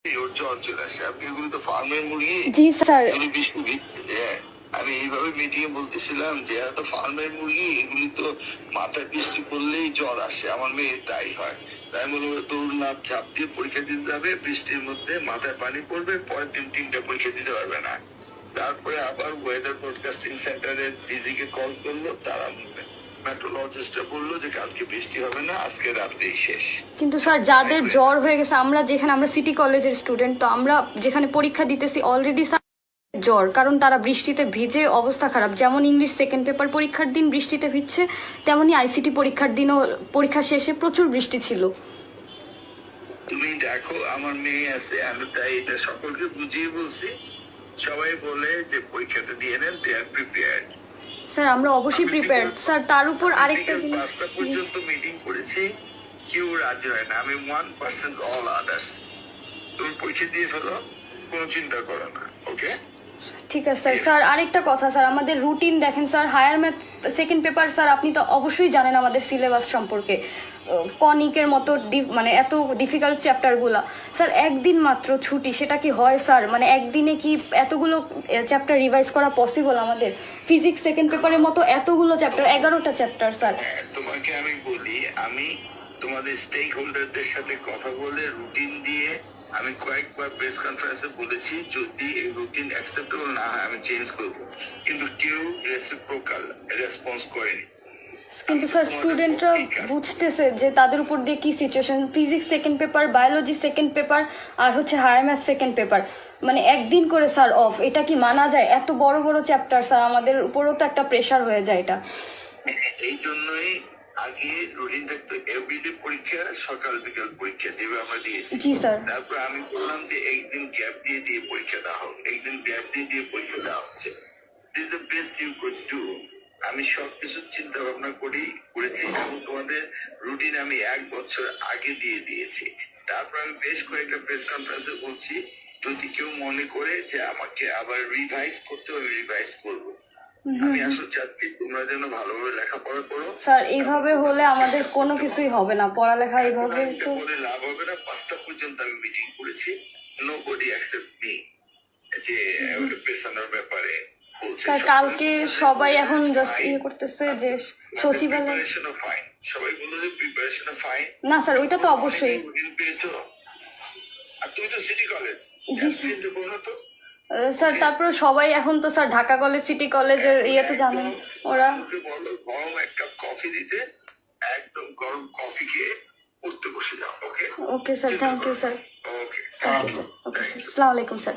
ওর জ্বর চলে আসে। আপনি এগুলো তো ফার্মের মুরগি। জি স্যার। আমি এইভাবে মিটিংয়ে বলতেছিলাম যে এত ফার্মের মুরগি, এগুলি তো মাথায় বৃষ্টি পড়লেই জ্বর আসে, আমার মেয়ে তাই হয়। তাই বলবো দৌড় লাভ ঝাঁপ দিয়ে পরীক্ষা দিতে যাবে, বৃষ্টির মধ্যে মাথায় পানি পড়বে, পরের দিন 3টা পরীক্ষা দিতে পারবে না। তারপরে আবার ওয়েদার ব্রডকাস্টিং সেন্টারে দিদিকে কল করলো, তারা মেট্রোলজিস্টরা বললো যে কালকে বৃষ্টি হবে না, আজকে রাতেই শেষ। কিন্তু স্যার যাদের জ্বর হয়ে গেছে, আমরা যেখানে আমরা সিটি কলেজের স্টুডেন্ট, তো আমরা যেখানে পরীক্ষা দিতেছি অলরেডি জ্বর, কারণ তারা বৃষ্টিতে ভিজে অবস্থা খারাপ। যেমন ইংলিশ সেকেন্ড পেপার পরীক্ষার দিন বৃষ্টিতে ভিজছে, তেমনই আইসিটি পরীক্ষার দিনও পরীক্ষা শেষে প্রচুর বৃষ্টি ছিল। তুমি দেখো আমার মেয়ে আছে, আমি তাই এটা সকলকে বুঝিয়ে বলছি। সবাই বলে যে পরীক্ষাটা দিয়ে নেন, দে আর প্রিপেয়ার্ড। স্যার আমরা অবশ্যই প্রিপেয়ার্ড স্যার। তার উপর আরেকটা জিনিস, 5টা পর্যন্ত মিটিং করেছি, কেউ রাজি হয় না। আমি 1% অল আদার্স। তুমি পরীক্ষা দিয়ে ফেলো, কোনো চিন্তা করো না। ওকে, ঠিক আছে স্যার। স্যার আরেকটা কথা স্যার, আমাদের রুটিন দেখেন sir, higher math second paper sir আপনি তো অবশ্যই জানেন আমাদের সিলেবাস সম্পর্কে, কনিকের মতো মানে এত ডিফিকাল্ট চ্যাপ্টারগুলো স্যার, একদিন মাত্র ছুটি, সেটা কি হয় স্যার? মানে একদিনে কি এতগুলো চ্যাপ্টার রিভাইজ করা পসিবল আমাদের? ফিজিক্স সেকেন্ড পেপারের মতো এতগুলো চ্যাপ্টার, 11টা চ্যাপ্টার স্যার। তোমাকে আমি বলি, আমি তোমাদের স্টেক হোল্ডারদের সাথে কথা বলে রুটিন দিয়ে আমি কয়েকবার প্রেস কনফারেন্সে বলেছি যদি এই রুটিন অ্যাকসেপ্টেবল না হয় আমি চেঞ্জ করব, কিন্তু কেউ রেসিপ্রোকাল রেসপন্স করেনি। কিন্তু স্যার স্টুডেন্টরা বুঝতেছে যে তাদের উপর দিয়ে কি situation. Physics second paper, biology second paper, আর হচ্ছে হায়ার ম্যাথ সেকেন্ড পেপার, মানে একদিন করে স্যার অফ, এটা কি মানা যায়? এত বড় বড় চ্যাপ্টার স্যার, আমাদের উপরও তো একটা প্রেশার হয়ে যায় এটা। এই জন্যই আগে রুটিন থাকতো এভরিডে পরীক্ষা, সকাল বিকাল পরীক্ষা যেভাবে আমরা দিয়েছি। জি স্যার। তারপর আমি বললাম যে একদিন গ্যাপ দিয়ে দিয়ে পরীক্ষা দেওয়া হোক, একদিন গ্যাপ দিয়ে দিয়ে পরীক্ষা দেওয়া হচ্ছে। This the best you could do. আমি সবকিছু চিন্তা ভাবনা করেছি এবং তোমাদের রুটিন আমি 1 বছর আগে দিয়ে দিয়েছি। তারপর আমি বেশ কয়েকটা প্রেস কনফারেন্সে বলছি যদি কেউ মনে করে যে আমাকে আবার রিভাইজ করতে হবে, রিভাইজ করবো। আমি আসলে চাচ্ছি তোমরা যেন ভালোভাবে লেখাপড়া করো স্যার। এইভাবে হলে আমাদের কোনো কিছুই হবে না, পড়ালেখা এইভাবে তো লাভ হবে না। 5টা পর্যন্ত আমি মিটিং করেছি, নোবডি অ্যাকসেপ্ট মি যে পেছানোর ব্যাপারে বলছে। স্যার কালকে সবাই এখন জাস্ট ইয়ে করতেছে যে সচিবালয়, সবাই বললো যে প্রিপারেশন ফাইন। না স্যার ওইটা তো অবশ্যই। পেয়েছো, আর তুমি তো সিটি কলেজ। জি স্যার। তারপরে সবাই এখন তো স্যার ঢাকা কলেজ, সিটি কলেজের ইয়ে তো জানেন, ওরা বললো গরম 1 কাপ কফি দিতে, একদম গরম কফি খেয়ে পড়তে বসে যাও। Okay okay sir, thank you sir. Okay, okay sir, okay sir, আসসালামু আলাইকুম স্যার।